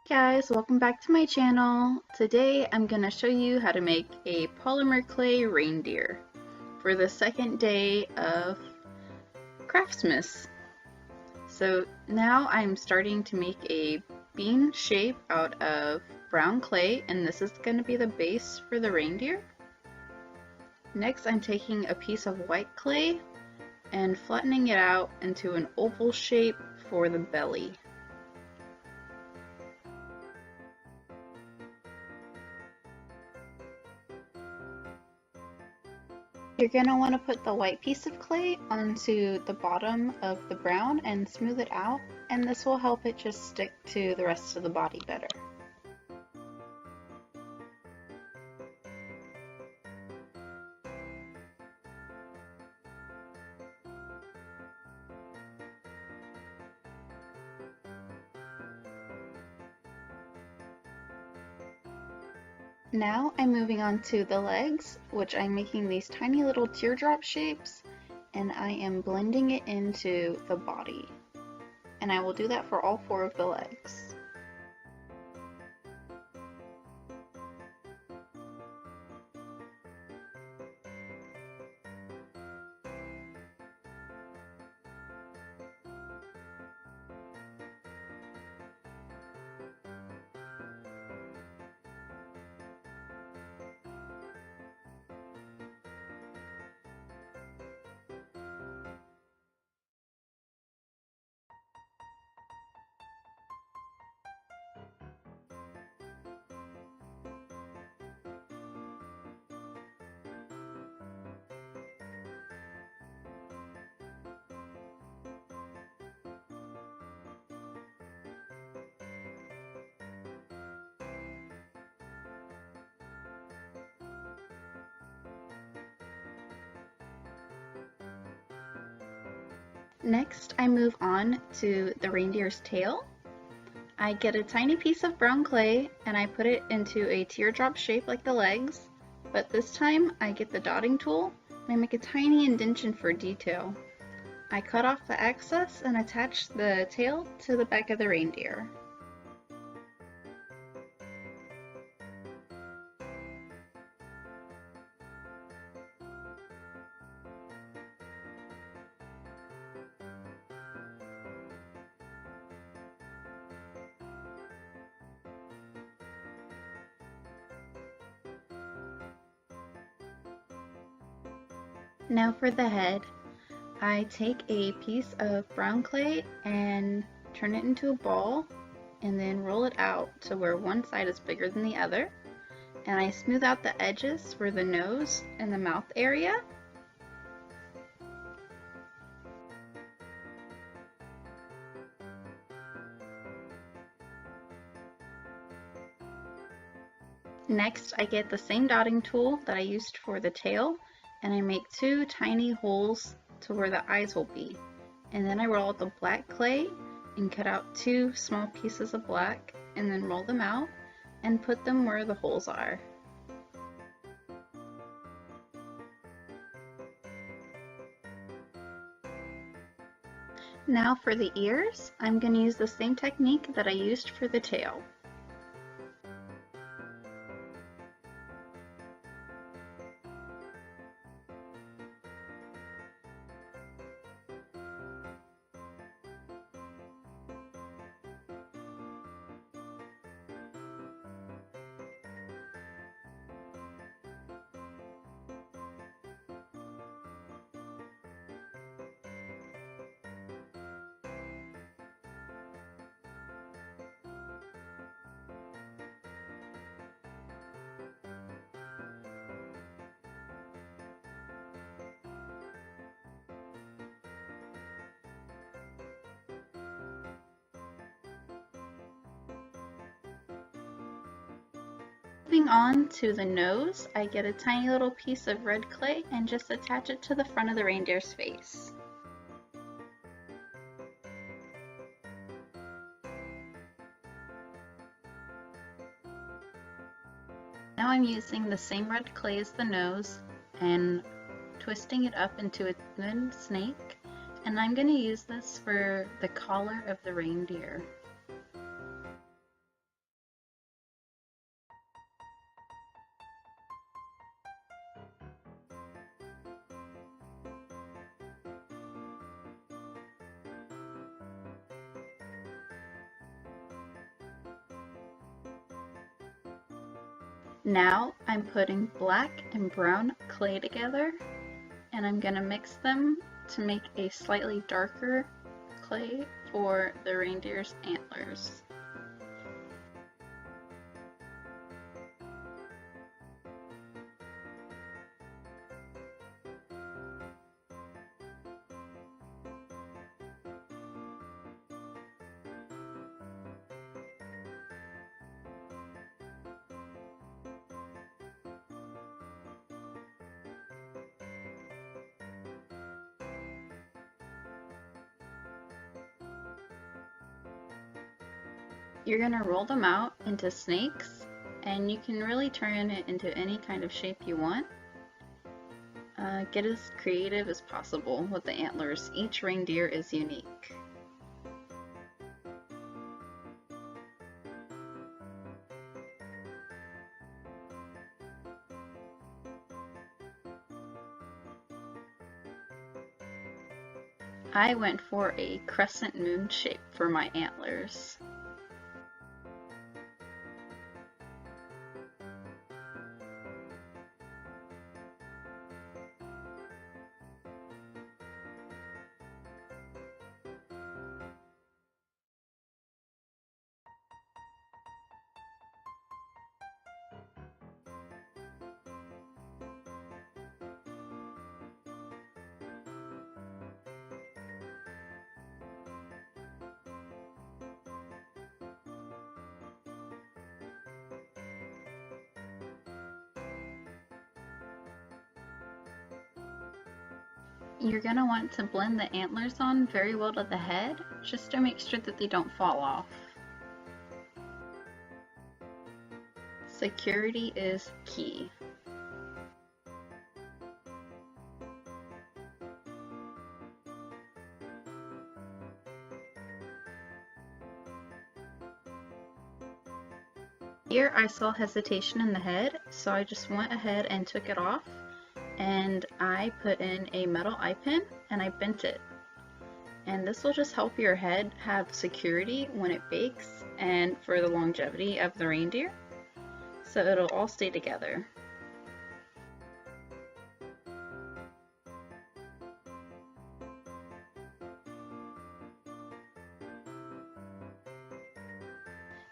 Guys, welcome back to my channel. Today I'm going to show you how to make a polymer clay reindeer for the second day of CRAFTSMAS. So now I'm starting to make a bean shape out of brown clay, and this is going to be the base for the reindeer. Next I'm taking a piece of white clay and flattening it out into an oval shape for the belly. You're going to want to put the white piece of clay onto the bottom of the brown and smooth it out, and this will help it just stick to the rest of the body better. Now I'm moving on to the legs, which I'm making these tiny little teardrop shapes, and I am blending it into the body. And I will do that for all 4 of the legs. Next, I move on to the reindeer's tail. I get a tiny piece of brown clay and I put it into a teardrop shape like the legs, but this time I get the dotting tool and I make a tiny indentation for detail. I cut off the excess and attach the tail to the back of the reindeer. Now for the head, I take a piece of brown clay and turn it into a ball and then roll it out to where one side is bigger than the other, and I smooth out the edges for the nose and the mouth area. Next, I get the same dotting tool that I used for the tail and I make 2 tiny holes to where the eyes will be. And then I roll out the black clay and cut out 2 small pieces of black and then roll them out and put them where the holes are. Now for the ears, I'm going to use the same technique that I used for the tail. Moving on to the nose, I get a tiny little piece of red clay and just attach it to the front of the reindeer's face. Now I'm using the same red clay as the nose and twisting it up into a thin snake, and I'm going to use this for the collar of the reindeer. Now I'm putting black and brown clay together, and I'm going to mix them to make a slightly darker clay for the reindeer's antlers. You're going to roll them out into snakes, and you can really turn it into any kind of shape you want. Get as creative as possible with the antlers. Each reindeer is unique. I went for a crescent moon shape for my antlers. You're going to want to blend the antlers on very well to the head, just to make sure that they don't fall off. Security is key. Here I saw hesitation in the head, so I just went ahead and took it off, and I put in a metal eye pin and I bent it. And this will just help your head have security when it bakes and for the longevity of the reindeer, so it'll all stay together.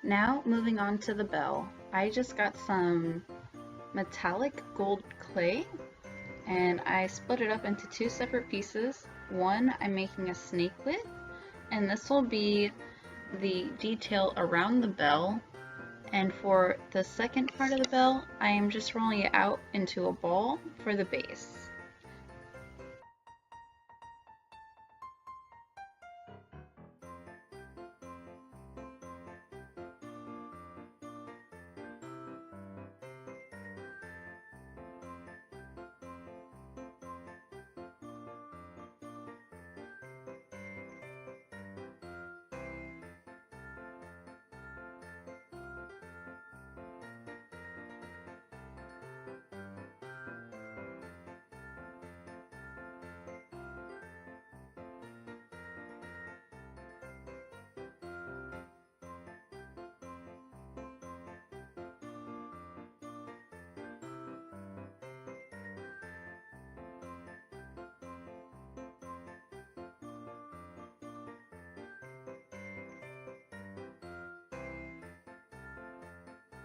Now moving on to the bell. I just got some metallic gold clay and I split it up into two separate pieces. One I'm making a snake with, and this will be the detail around the bell. And for the second part of the bell, I am just rolling it out into a ball for the base.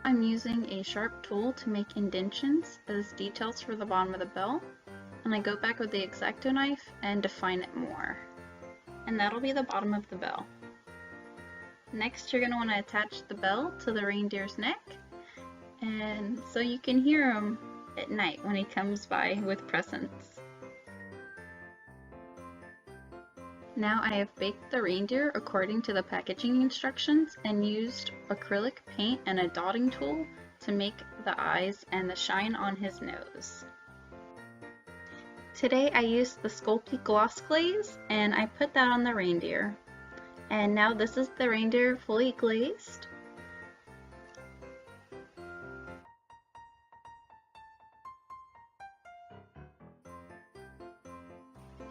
I'm using a sharp tool to make indentions as details for the bottom of the bell, and I go back with the X-Acto knife and define it more. And that'll be the bottom of the bell. Next, you're going to want to attach the bell to the reindeer's neck, and so you can hear him at night when he comes by with presents. Now I have baked the reindeer according to the packaging instructions and used acrylic paint and a dotting tool to make the eyes and the shine on his nose. Today I used the Sculpey gloss glaze and I put that on the reindeer. And now this is the reindeer fully glazed.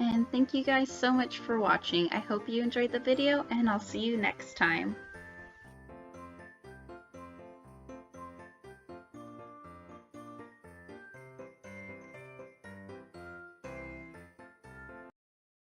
And thank you guys so much for watching. I hope you enjoyed the video, and I'll see you next time.